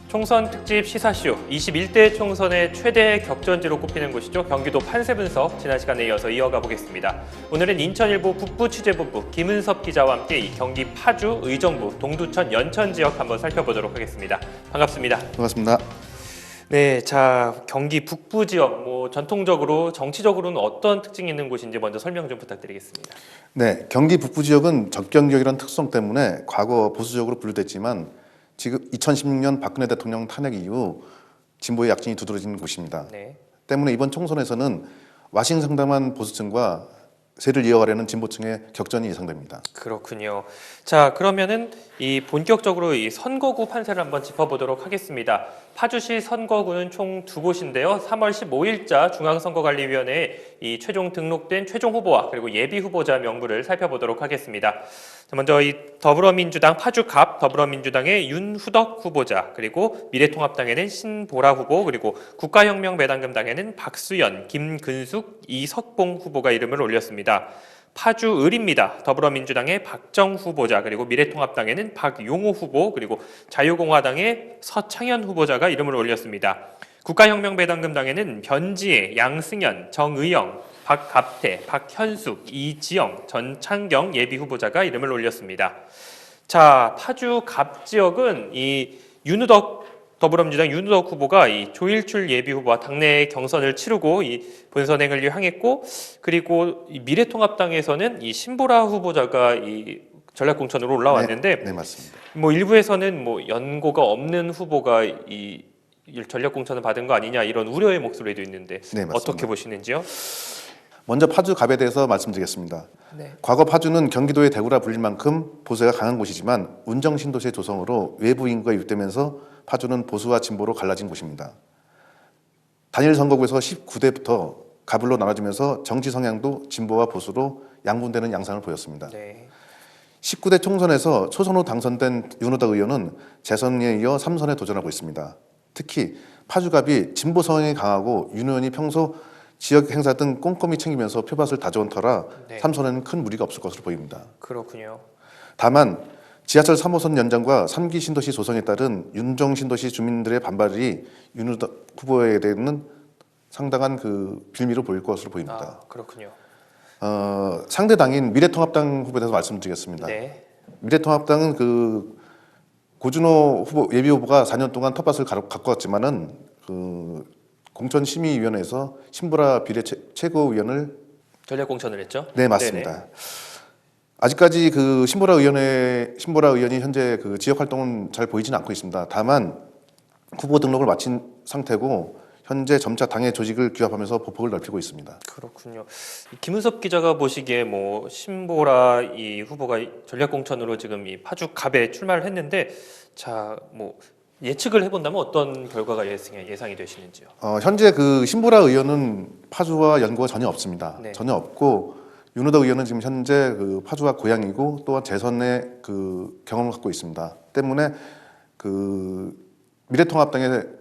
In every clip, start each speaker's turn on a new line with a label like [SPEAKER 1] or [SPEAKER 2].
[SPEAKER 1] 총선 특집 시사쇼 21대 총선의 최대 격전지로 꼽히는 곳이죠. 경기도 판세분석 지난 시간에 이어서 이어가 보겠습니다. 오늘은 인천일보 북부 취재본부 김은섭 기자와 함께 이 경기 파주, 의정부, 동두천, 연천 지역 한번 살펴보도록 하겠습니다. 반갑습니다.
[SPEAKER 2] 반갑습니다.
[SPEAKER 1] 네, 자 경기 북부 지역 전통적으로 정치적으로는 어떤 특징이 있는 곳인지 먼저 설명 좀 부탁드리겠습니다.
[SPEAKER 2] 네, 경기 북부 지역은 접경지역이라는 특성 때문에 과거 보수적으로 분류됐지만 지금 2016년 박근혜 대통령 탄핵 이후 진보의 약진이 두드러진 곳입니다.
[SPEAKER 1] 네.
[SPEAKER 2] 때문에 이번 총선에서는 와신상담한 보수층과 세를 이어가려는 진보층의 격전이 예상됩니다.
[SPEAKER 1] 그렇군요. 자, 그러면은 이 본격적으로 이 선거구 판세를 한번 짚어보도록 하겠습니다. 파주시 선거구는 총 2곳인데요. 3월 15일자 중앙선거관리위원회에 이 최종 등록된 최종 후보와 그리고 예비 후보자 명부를 살펴보도록 하겠습니다. 자, 먼저 이 더불어민주당 파주갑 더불어민주당의 윤후덕 후보자, 그리고 미래통합당에는 신보라 후보, 그리고 국가혁명매당금당에는 박수연, 김근숙, 이석봉 후보가 이름을 올렸습니다. 파주 을입니다. 더불어민주당의 박정 후보자, 그리고 미래통합당에는 박용호 후보, 그리고 자유공화당의 서창현 후보자가 이름을 올렸습니다. 국가혁명매당금당에는 변지혜, 양승현, 정의영, 박갑태, 박현숙, 이지영, 전창경 예비 후보자가 이름을 올렸습니다. 자, 파주 갑 지역은 이 더불어민주당 윤우덕 후보가 이 조일출 예비 후보와 당내 경선을 치르고 이 본선행을 향했고, 그리고 이 미래통합당에서는 이 신보라 후보자가 이 전략공천으로 올라왔는데,
[SPEAKER 2] 네, 맞습니다.
[SPEAKER 1] 일부에서는 연고가 없는 후보가 이 전략공천을 받은 거 아니냐 이런 우려의 목소리도 있는데
[SPEAKER 2] 네, 맞습니다.
[SPEAKER 1] 어떻게 보시는지요?
[SPEAKER 2] 먼저 파주갑에 대해서 말씀드리겠습니다.
[SPEAKER 1] 네.
[SPEAKER 2] 과거 파주는 경기도의 대구라 불릴 만큼 보수가 강한 곳이지만 운정신도시의 조성으로 외부 인구가 유입되면서 파주는 보수와 진보로 갈라진 곳입니다. 단일 선거구에서 19대부터 가불로 나눠지면서 정치 성향도 진보와 보수로 양분되는 양상을 보였습니다.
[SPEAKER 1] 네.
[SPEAKER 2] 19대 총선에서 초선 후 당선된 윤호덕 의원은 재선에 이어 3선에 도전하고 있습니다. 특히 파주갑이 진보 성향이 강하고 윤 의원이 평소 지역 행사 등 꼼꼼히 챙기면서 표밭을 다져온 터라
[SPEAKER 1] 네.
[SPEAKER 2] 3선에는 큰 무리가 없을 것으로 보입니다.
[SPEAKER 1] 그렇군요.
[SPEAKER 2] 다만 지하철 3호선 연장과 3기 신도시 조성에 따른 윤정 신도시 주민들의 반발이 윤호덕 후보에 대해서는 상당한 빌미로 보일 것으로 보입니다.
[SPEAKER 1] 그렇군요.
[SPEAKER 2] 상대 당인 미래통합당 후보에 대해서 말씀드리겠습니다.
[SPEAKER 1] 네.
[SPEAKER 2] 미래통합당은 고준호 후보 예비 후보가 4년 동안 텃밭을 갖고 왔지만은 공천심의위원회에서 신보라 비례 최고위원을
[SPEAKER 1] 전략공천을 했죠?
[SPEAKER 2] 네, 맞습니다. 네네. 아직까지 신보라 의원이 현재 지역 활동은 잘 보이지는 않고 있습니다. 다만 후보 등록을 마친 상태고 현재 점차 당의 조직을 규합하면서 보폭을 넓히고 있습니다.
[SPEAKER 1] 그렇군요. 김은섭 기자가 보시기에 신보라 이 후보가 전략공천으로 지금 이 파주갑에 출마를 했는데, 자 예측을 해본다면 어떤 결과가 예상이 되시는지요?
[SPEAKER 2] 현재 신보라 의원은 파주와 연고가 전혀 없습니다.
[SPEAKER 1] 네.
[SPEAKER 2] 전혀 없고 윤호덕 의원은 지금 현재 파주가 고향이고 또한 재선의 경험을 갖고 있습니다. 때문에 미래통합당의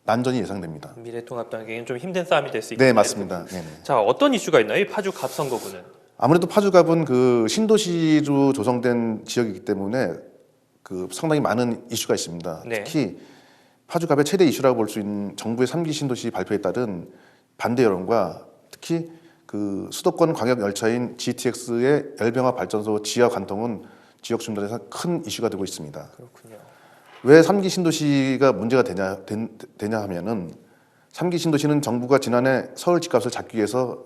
[SPEAKER 2] 난전이 예상됩니다.
[SPEAKER 1] 미래통합당에게는 좀 힘든 싸움이 될 수 있겠네요.
[SPEAKER 2] 네, 맞습니다. 네네.
[SPEAKER 1] 자, 어떤 이슈가 있나요? 이 파주갑 선거구는?
[SPEAKER 2] 아무래도 파주갑은 신도시로 조성된 지역이기 때문에 상당히 많은 이슈가 있습니다.
[SPEAKER 1] 네.
[SPEAKER 2] 특히 파주갑의 최대 이슈라고 볼 수 있는 정부의 3기 신도시 발표에 따른 반대 여론과 특히 수도권 광역 열차인 GTX의 열병합 발전소 지하 관통은 지역 주민들에서 큰 이슈가 되고 있습니다.
[SPEAKER 1] 그렇군요.
[SPEAKER 2] 왜 3기 신도시가 문제가 되냐 하면은 3기 신도시는 정부가 지난해 서울 집값을 잡기 위해서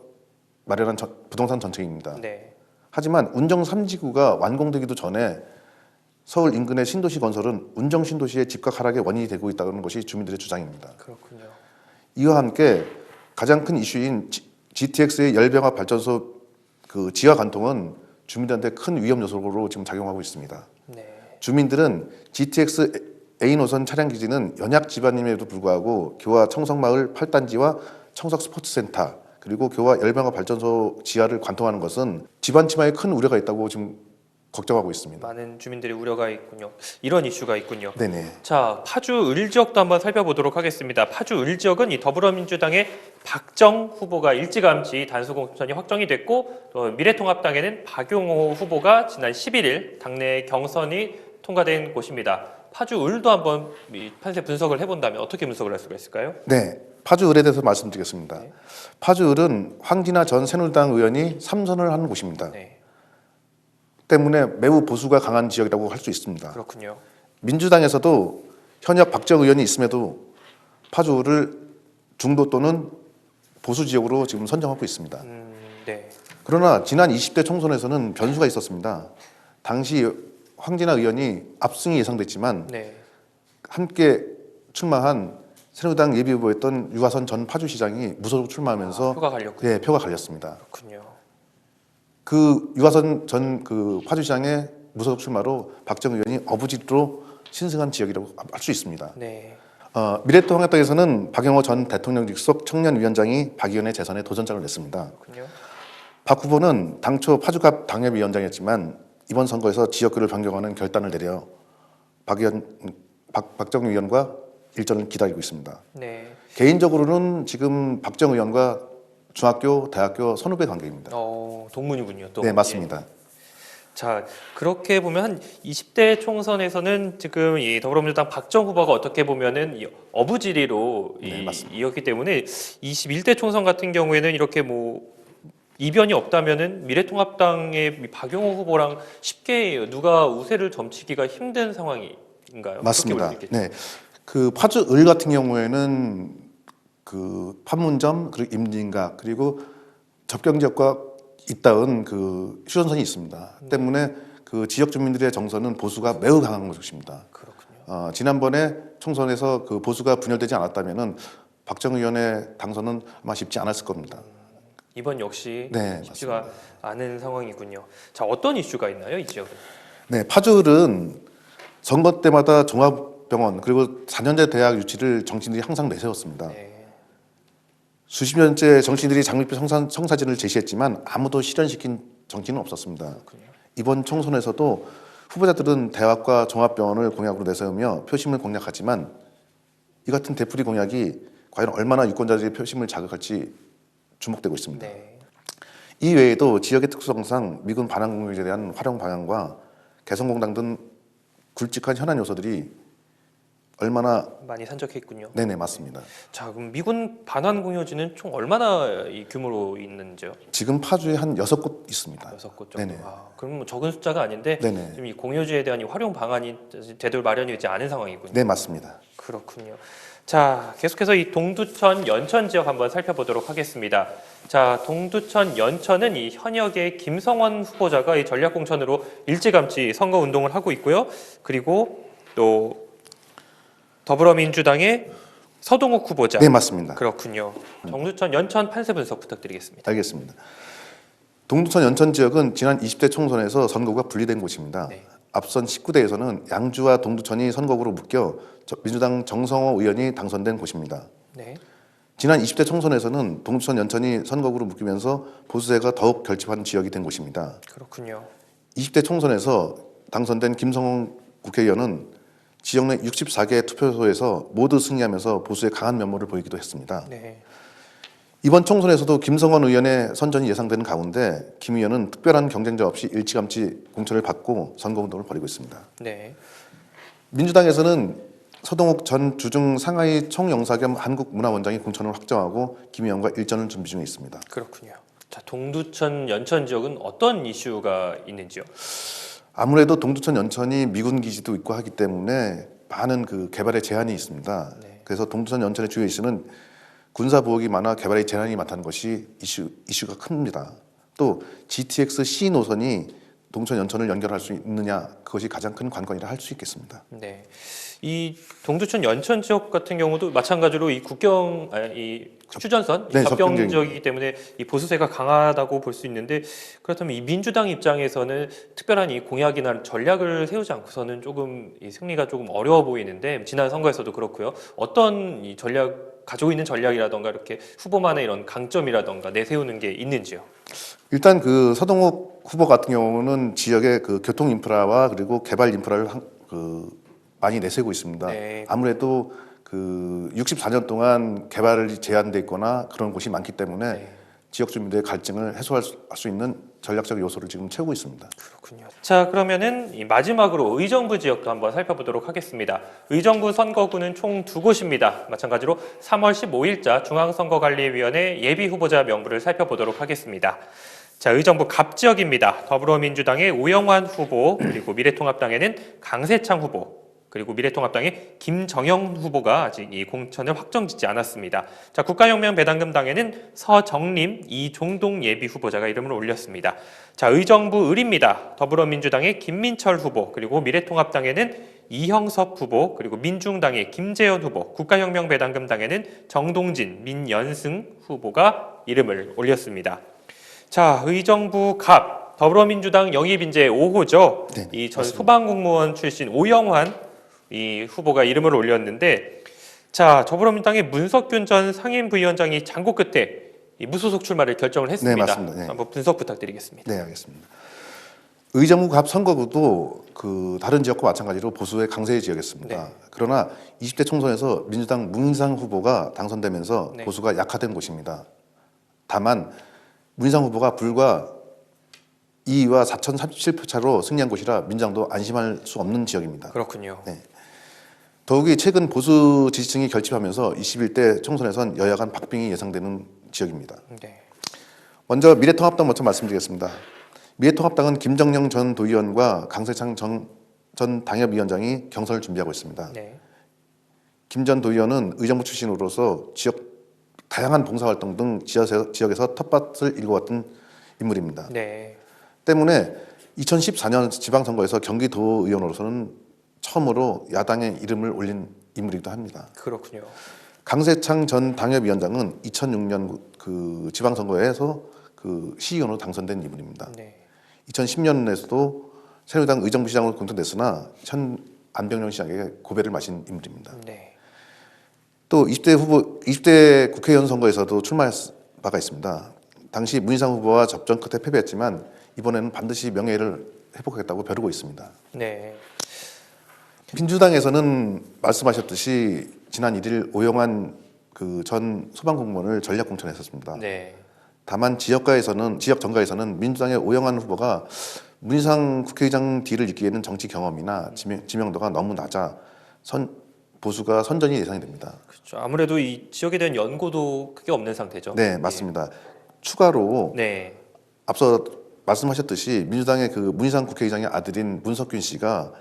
[SPEAKER 2] 마련한 부동산 정책입니다.
[SPEAKER 1] 네.
[SPEAKER 2] 하지만 운정 3지구가 완공되기도 전에 서울 인근의 신도시 건설은 운정 신도시의 집값 하락의 원인이 되고 있다는 것이 주민들의 주장입니다.
[SPEAKER 1] 그렇군요.
[SPEAKER 2] 이와 함께 가장 큰 이슈인 GTX의 열병합 발전소 지하 관통은 주민들한테 큰 위험 요소로 지금 작용하고 있습니다.
[SPEAKER 1] 네.
[SPEAKER 2] 주민들은 GTX A 노선 차량 기지는 연약 지반임에도 불구하고 교화 청석마을 8단지와 청석 스포츠센터 그리고 교화 열병합 발전소 지하를 관통하는 것은 지반 침하에 큰 우려가 있다고 지금 걱정하고 있습니다.
[SPEAKER 1] 많은 주민들의 우려가 있군요. 이런 이슈가 있군요.
[SPEAKER 2] 네네.
[SPEAKER 1] 자, 파주 을 지역도 한번 살펴보도록 하겠습니다. 파주 을 지역은 이 더불어민주당의 박정 후보가 일찌감치 단수 공천이 확정이 됐고, 또 미래통합당에는 박용호 후보가 지난 11일 당내 경선이 통과된 곳입니다. 파주 을도 한번 이 판세 분석을 해본다면 어떻게 분석을 할 수가 있을까요?
[SPEAKER 2] 네, 파주을에 대해서 말씀드리겠습니다.
[SPEAKER 1] 네.
[SPEAKER 2] 파주을은 황진아 전 새누리당 의원이 3선을 한 곳입니다.
[SPEAKER 1] 네,
[SPEAKER 2] 때문에 매우 보수가 강한 지역이라고 할 수 있습니다.
[SPEAKER 1] 그렇군요.
[SPEAKER 2] 민주당에서도 현역 박정 의원이 있음에도 파주을을 중도 또는 보수 지역으로 지금 선정하고 있습니다.
[SPEAKER 1] 네,
[SPEAKER 2] 그러나 지난 20대 총선에서는 변수가 있었습니다. 당시 황진아 의원이 압승이 예상됐지만
[SPEAKER 1] 네,
[SPEAKER 2] 함께 출마한 새누리당 예비후보였던 유화선 전 파주시장이 무소속 출마하면서
[SPEAKER 1] 표가 갈렸군요.
[SPEAKER 2] 네, 표가 갈렸습니다.
[SPEAKER 1] 그렇군요.
[SPEAKER 2] 그 유화선 전 그 파주시장의 무소속 출마로 박정 의원이 어부지리로 신승한 지역이라고 할 수 있습니다.
[SPEAKER 1] 네,
[SPEAKER 2] 미래통합당에서는 박영호 전 대통령 직속 청년위원장이 박 의원의 재선에 도전장을 냈습니다.
[SPEAKER 1] 그렇군요.
[SPEAKER 2] 박 후보는 당초 파주갑 당협위원장이었지만 이번 선거에서 지역구를 변경하는 결단을 내려 박정 의원과 일전을 기다리고 있습니다.
[SPEAKER 1] 네.
[SPEAKER 2] 개인적으로는 지금 박정 의원과 중학교, 대학교 선후배 관계입니다.
[SPEAKER 1] 동문이군요. 또.
[SPEAKER 2] 네, 맞습니다.
[SPEAKER 1] 자, 그렇게 보면 한 20대 총선에서는 지금 이 더불어민주당 박정 후보가 어떻게 보면은 이 어부지리로
[SPEAKER 2] 네, 맞습니다.
[SPEAKER 1] 이었기 때문에 21대 총선 같은 경우에는 이렇게 뭐 이변이 없다면은 미래통합당의 박용호 후보랑 쉽게 누가 우세를 점치기가 힘든 상황인가요?
[SPEAKER 2] 맞습니다.
[SPEAKER 1] 그렇게 볼 수 있겠죠?
[SPEAKER 2] 네, 그 파주을 같은 경우에는 그 판문점 그리고 임진각 그리고 접경 지역과 잇닿은 그 휴전선이 있습니다. 때문에 그 지역 주민들의 정서는 보수가 매우 강한 곳입니다.
[SPEAKER 1] 그렇군요.
[SPEAKER 2] 지난번에 총선에서 그 보수가 분열되지 않았다면은 박정 의원의 당선은 아마 쉽지 않았을 겁니다.
[SPEAKER 1] 이번 역시
[SPEAKER 2] 네,
[SPEAKER 1] 쉽지가 않은 상황이군요. 자, 어떤 이슈가 있나요, 이 지역은?
[SPEAKER 2] 네, 파주을은 선거 때마다 종합병원 그리고 4년제 대학 유치를 정치인들이 항상 내세웠습니다.
[SPEAKER 1] 네.
[SPEAKER 2] 수십 년째 정치인들이 장밋빛 청사진을 제시했지만 아무도 실현시킨 정치는 없었습니다.
[SPEAKER 1] 그렇군요.
[SPEAKER 2] 이번 총선에서도 후보자들은 대학과 종합병원을 공약으로 내세우며 표심을 공략하지만 이 같은 되풀이 공약이 과연 얼마나 유권자들의 표심을 자극할지 주목되고 있습니다.
[SPEAKER 1] 네.
[SPEAKER 2] 이 외에도 지역의 특성상 미군 반환 공격에 대한 활용 방향과 개성공단 등 굵직한 현안 요소들이 얼마나
[SPEAKER 1] 많이 산적했군요.
[SPEAKER 2] 네네 맞습니다.
[SPEAKER 1] 자, 그럼 미군 반환 공여지는 총 얼마나 이 규모로 있는지요?
[SPEAKER 2] 지금 파주에 한 6곳 있습니다.
[SPEAKER 1] 6곳 정도.
[SPEAKER 2] 네네.
[SPEAKER 1] 그럼 뭐 적은 숫자가 아닌데
[SPEAKER 2] 네네.
[SPEAKER 1] 지금 이 공여지에 대한 이 활용 방안이 제대로 마련이 되지 않은 상황이군요.
[SPEAKER 2] 네 맞습니다.
[SPEAKER 1] 그렇군요. 자, 계속해서 이 동두천 연천 지역 한번 살펴보도록 하겠습니다. 자, 동두천 연천은 이 현역의 김성원 후보자가 이 전략 공천으로 일찌감치 선거 운동을 하고 있고요. 그리고 또 더불어민주당의 서동욱 후보자.
[SPEAKER 2] 네 맞습니다.
[SPEAKER 1] 그렇군요. 동두천 연천 판세 분석 부탁드리겠습니다.
[SPEAKER 2] 알겠습니다. 동두천 연천 지역은 지난 20대 총선에서 선거구가 분리된 곳입니다.
[SPEAKER 1] 네.
[SPEAKER 2] 앞선 19대에서는 양주와 동두천이 선거구로 묶여 민주당 정성호 의원이 당선된 곳입니다.
[SPEAKER 1] 네.
[SPEAKER 2] 지난 20대 총선에서는 동두천 연천이 선거구로 묶이면서 보수세가 더욱 결집한 지역이 된 곳입니다.
[SPEAKER 1] 그렇군요.
[SPEAKER 2] 20대 총선에서 당선된 김성홍 국회의원은 지역 내 64개 투표소에서 모두 승리하면서 보수의 강한 면모를 보이기도 했습니다.
[SPEAKER 1] 네.
[SPEAKER 2] 이번 총선에서도 김성원 의원의 선전이 예상되는 가운데 김 의원은 특별한 경쟁자 없이 일찌감치 공천을 받고 선거운동을 벌이고 있습니다.
[SPEAKER 1] 네.
[SPEAKER 2] 민주당에서는 서동욱 전 주중 상하이 총영사 겸 한국문화원장이 공천을 확정하고 김 의원과 일전을 준비 중에 있습니다.
[SPEAKER 1] 그렇군요. 자, 동두천 연천 지역은 어떤 이슈가 있는지요?
[SPEAKER 2] 아무래도 동두천 연천이 미군 기지도 있고 하기 때문에 많은 그 개발에 제한이 있습니다.
[SPEAKER 1] 네.
[SPEAKER 2] 그래서 동두천 연천의 주요 이슈는 군사 보호기 많아 개발에 제한이 많다는 것이 이슈가 큽니다. 또 GTX C 노선이 동두천 연천을 연결할 수 있느냐 그것이 가장 큰 관건이라 할 수 있겠습니다.
[SPEAKER 1] 네. 이 동두천 연천 지역 같은 경우도 마찬가지로 이 휴전선
[SPEAKER 2] 네,
[SPEAKER 1] 접경
[SPEAKER 2] 접경
[SPEAKER 1] 지역이기 때문에 이 보수세가 강하다고 볼 수 있는데 그렇다면 이 민주당 입장에서는 특별한 이 공약이나 전략을 세우지 않고서는 조금 이 승리가 조금 어려워 보이는데 지난 선거에서도 그렇고요. 어떤 이 전략 가지고 있는 전략이라던가 이렇게 후보만의 이런 강점이라던가 내세우는 게 있는지요?
[SPEAKER 2] 일단 그 서동욱 후보 같은 경우는 지역의 그 교통 인프라와 그리고 개발 인프라를 많이 내세우고 있습니다.
[SPEAKER 1] 네.
[SPEAKER 2] 아무래도 그 64년 동안 개발이 제한돼 있거나 그런 곳이 많기 때문에
[SPEAKER 1] 네.
[SPEAKER 2] 지역 주민들의 갈증을 해소할 수 있는 전략적 요소를 지금 채우고 있습니다.
[SPEAKER 1] 그렇군요. 자, 그러면은 이 마지막으로 의정부 지역도 한번 살펴보도록 하겠습니다. 의정부 선거구는 총 2곳입니다. 마찬가지로 3월 15일자 중앙선거관리위원회 예비 후보자 명부를 살펴보도록 하겠습니다. 자, 의정부 갑 지역입니다. 더불어민주당의 오영환 후보, 그리고 미래통합당에는 강세창 후보, 그리고 미래통합당의 김정영 후보가 아직 이 공천을 확정짓지 않았습니다. 자, 국가혁명배당금당에는 서정림, 이종동 예비 후보자가 이름을 올렸습니다. 자, 의정부 을입니다. 더불어민주당의 김민철 후보, 그리고 미래통합당에는 이형섭 후보, 그리고 민중당의 김재현 후보, 국가혁명배당금당에는 정동진, 민연승 후보가 이름을 올렸습니다. 자, 의정부 갑, 더불어민주당 영입인재 5호죠.
[SPEAKER 2] 네,
[SPEAKER 1] 이 전
[SPEAKER 2] 맞습니다.
[SPEAKER 1] 소방공무원 출신 오영환 이 후보가 이름을 올렸는데, 자, 더불어민주당의 문석균 전 상임부위원장이 장고 끝에 이 무소속 출마를 결정을 했습니다.
[SPEAKER 2] 네, 맞습니다. 네.
[SPEAKER 1] 한번 분석 부탁드리겠습니다.
[SPEAKER 2] 네, 알겠습니다. 의정부 갑 선거구도 그 다른 지역과 마찬가지로 보수의 강세 지역이었습니다.
[SPEAKER 1] 네.
[SPEAKER 2] 그러나 20대 총선에서 민주당 문희상 후보가 당선되면서
[SPEAKER 1] 네.
[SPEAKER 2] 보수가 약화된 곳입니다. 다만 문희상 후보가 불과 2위와 4,037표 차로 승리한 곳이라 민주당도 안심할 수 없는 지역입니다.
[SPEAKER 1] 그렇군요.
[SPEAKER 2] 네. 더욱이 최근 보수 지지층이 결집하면서 21대 총선에선 여야 간 박빙이 예상되는 지역입니다.
[SPEAKER 1] 네.
[SPEAKER 2] 먼저 미래통합당 먼저 말씀드리겠습니다. 미래통합당은 김정영 전 도의원과 강세창 전 당협위원장이 경선을 준비하고 있습니다.
[SPEAKER 1] 네.
[SPEAKER 2] 김 전 도의원은 의정부 출신으로서 지역 다양한 봉사활동 등 지역에서 텃밭을 일궈왔던 인물입니다.
[SPEAKER 1] 네.
[SPEAKER 2] 때문에 2014년 지방선거에서 경기도 의원으로서는 처음으로 야당의 이름을 올린 인물이기도 합니다.
[SPEAKER 1] 그렇군요.
[SPEAKER 2] 강세창 전 당협위원장은 2006년 그 지방선거에서 그 시의원으로 당선된 인물입니다.
[SPEAKER 1] 네.
[SPEAKER 2] 2010년에서도 새누리당 의정부시장으로 공천됐으나 현 안병영 시장에게 고배를 마신 인물입니다.
[SPEAKER 1] 네.
[SPEAKER 2] 또 20대 국회의원 선거에서도 출마할 바가 있습니다. 당시 문희상 후보와 접전 끝에 패배했지만 이번에는 반드시 명예를 회복하겠다고 벼르고 있습니다.
[SPEAKER 1] 네.
[SPEAKER 2] 민주당에서는 말씀하셨듯이 지난 1일 오영환 그 전 소방공무원을 전략 공천했었습니다.
[SPEAKER 1] 네.
[SPEAKER 2] 다만 지역 정가에서는 민주당의 오영환 후보가 문희상 국회의장 뒤를 잇기에는 정치 경험이나 지명도가 너무 낮아 보수가 선전이 예상이 됩니다.
[SPEAKER 1] 그렇죠. 아무래도 이 지역에 대한 연고도 크게 없는 상태죠.
[SPEAKER 2] 네, 맞습니다. 추가로
[SPEAKER 1] 네.
[SPEAKER 2] 앞서 말씀하셨듯이 민주당의 그 문희상 국회의장의 아들인 문석균 씨가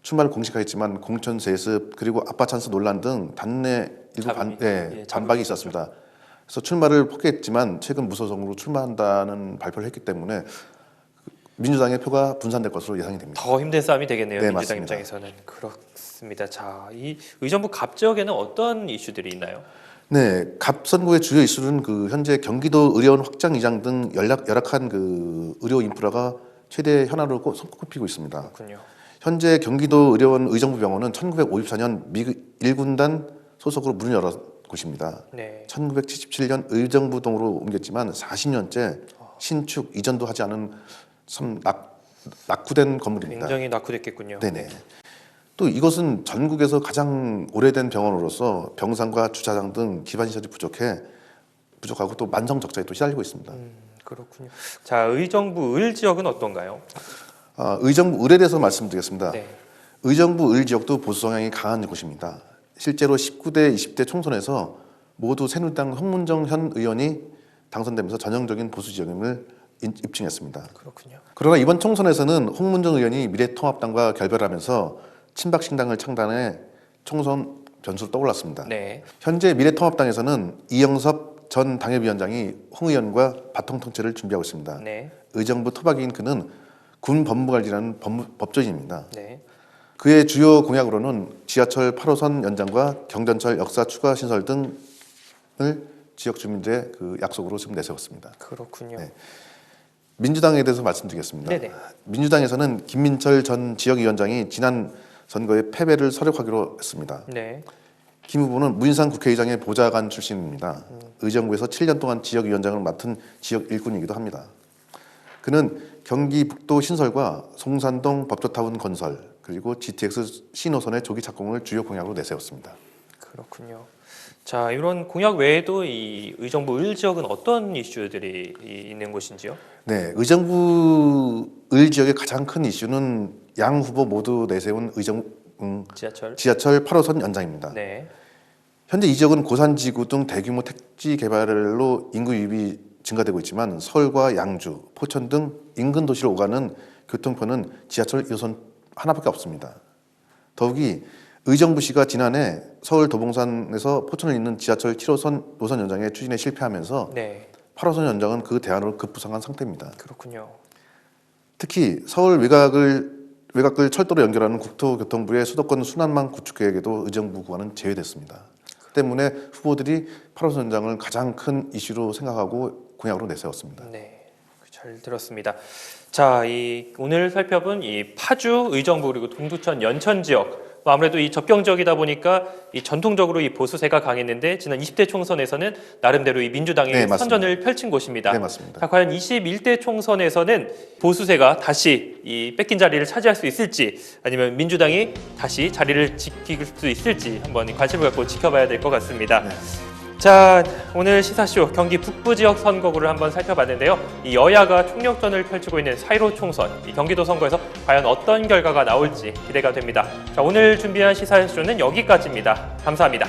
[SPEAKER 2] 출마를 공식화했지만 공천 세습 그리고 아빠 찬스 논란 등 당내 일부 반박이 있었습니다. 그래서 출마를 포기했지만 최근 무소속으로 출마한다는 발표를 했기 때문에 민주당의 표가 분산될 것으로 예상이 됩니다.
[SPEAKER 1] 더 힘든 싸움이 되겠네요.
[SPEAKER 2] 네,
[SPEAKER 1] 민주당
[SPEAKER 2] 맞습니다.
[SPEAKER 1] 입장에서는. 그렇습니다. 자, 이 의정부 갑 지역에는 어떤 이슈들이 있나요?
[SPEAKER 2] 네, 갑 선거의 주요 이슈는 그 현재 경기도 의료원 확장 이장 등 열악한 그 의료 인프라가 최대 현안으로 손꼽히고 있습니다.
[SPEAKER 1] 그렇군요.
[SPEAKER 2] 현재 경기도 의료원 의정부병원은 1954년 미 1군단 소속으로 문을 열은 곳입니다.
[SPEAKER 1] 네.
[SPEAKER 2] 1977년 의정부동으로 옮겼지만 40년째 신축 이전도 하지 않은 참 낙후된 건물입니다.
[SPEAKER 1] 굉장히 낙후됐겠군요.
[SPEAKER 2] 네네. 또 이것은 전국에서 가장 오래된 병원으로서 병상과 주차장 등 기반 시설이 부족하고 또 만성 적자에 또 시달리고 있습니다.
[SPEAKER 1] 그렇군요. 자, 의정부 을 지역은 어떤가요?
[SPEAKER 2] 의정부 을에 대해서 말씀드리겠습니다.
[SPEAKER 1] 네.
[SPEAKER 2] 의정부 을 지역도 보수 성향이 강한 곳입니다. 실제로 19대, 20대 총선에서 모두 새누리당 홍문정 현 의원이 당선되면서 전형적인 보수 지역임을 입증했습니다.
[SPEAKER 1] 그렇군요.
[SPEAKER 2] 그러나 이번 총선에서는 홍문정 의원이 미래통합당과 결별하면서 친박신당을 창단해 총선 변수로 떠올랐습니다.
[SPEAKER 1] 네.
[SPEAKER 2] 현재 미래통합당에서는 이영섭 전 당협위원장이 홍 의원과 바통 통치를 준비하고 있습니다.
[SPEAKER 1] 네.
[SPEAKER 2] 의정부 토박이인 그는 군 법무관리라는 법조인입니다.
[SPEAKER 1] 네.
[SPEAKER 2] 그의 주요 공약으로는 지하철 8호선 연장과 경전철 역사 추가 신설 등을 지역 주민들의 그 약속으로 지금 내세웠습니다.
[SPEAKER 1] 그렇군요.
[SPEAKER 2] 네. 민주당에 대해서 말씀드리겠습니다.
[SPEAKER 1] 네네.
[SPEAKER 2] 민주당에서는 김민철 전 지역위원장이 지난 선거에 패배를 서력하기로 했습니다.
[SPEAKER 1] 네.
[SPEAKER 2] 김 후보는 문인상 국회의장의 보좌관 출신입니다. 의정부에서 7년 동안 지역위원장을 맡은 지역 일꾼이기도 합니다. 그는 경기 북도 신설과 송산동 법조타운 건설 그리고 GTX 신호선의 조기 착공을 주요 공약으로 내세웠습니다.
[SPEAKER 1] 그렇군요. 자, 이런 공약 외에도 이 의정부 을 지역은 어떤 이슈들이 있는 곳인지요?
[SPEAKER 2] 네, 의정부 을 지역의 가장 큰 이슈는 양 후보 모두 내세운
[SPEAKER 1] 지하철.
[SPEAKER 2] 8호선 연장입니다.
[SPEAKER 1] 네.
[SPEAKER 2] 현재 이 지역은 고산지구 등 대규모 택지 개발로 인구 유입이 증가되고 있지만 서울과 양주, 포천 등 인근 도시를 오가는 교통편은 지하철 1호선 하나밖에 없습니다. 더욱이 의정부시가 지난해 서울 도봉산에서 포천을 잇는 지하철 7호선 노선 연장에 추진에 실패하면서
[SPEAKER 1] 네.
[SPEAKER 2] 8호선 연장은 그 대안으로 급부상한 상태입니다.
[SPEAKER 1] 그렇군요.
[SPEAKER 2] 특히 서울 외곽을 철도로 연결하는 국토교통부의 수도권 순환망 구축 계획에도 의정부 구간은 제외됐습니다. 때문에 후보들이 8호선 연장을 가장 큰 이슈로 생각하고 공약으로 내세웠습니다.
[SPEAKER 1] 네, 잘 들었습니다. 자, 오늘 살펴본 이 파주, 의정부 그리고 동두천, 연천 지역. 아무래도 이 접경 지역이다 보니까 이 전통적으로 이 보수세가 강했는데 지난 20대 총선에서는 나름대로 이 민주당이
[SPEAKER 2] 네, 맞습니다.
[SPEAKER 1] 선전을 펼친 곳입니다.
[SPEAKER 2] 네, 맞습니다.
[SPEAKER 1] 자, 과연 21대 총선에서는 보수세가 다시 이 뺏긴 자리를 차지할 수 있을지 아니면 민주당이 다시 자리를 지킬 수 있을지 한번 관심을 갖고 지켜봐야 될 것 같습니다.
[SPEAKER 2] 네.
[SPEAKER 1] 자, 오늘 시사쇼 경기 북부 지역 선거구를 한번 살펴봤는데요. 이 여야가 총력전을 펼치고 있는 4.15 총선, 이 경기도 선거에서 과연 어떤 결과가 나올지 기대가 됩니다. 자, 오늘 준비한 시사쇼는 여기까지입니다. 감사합니다.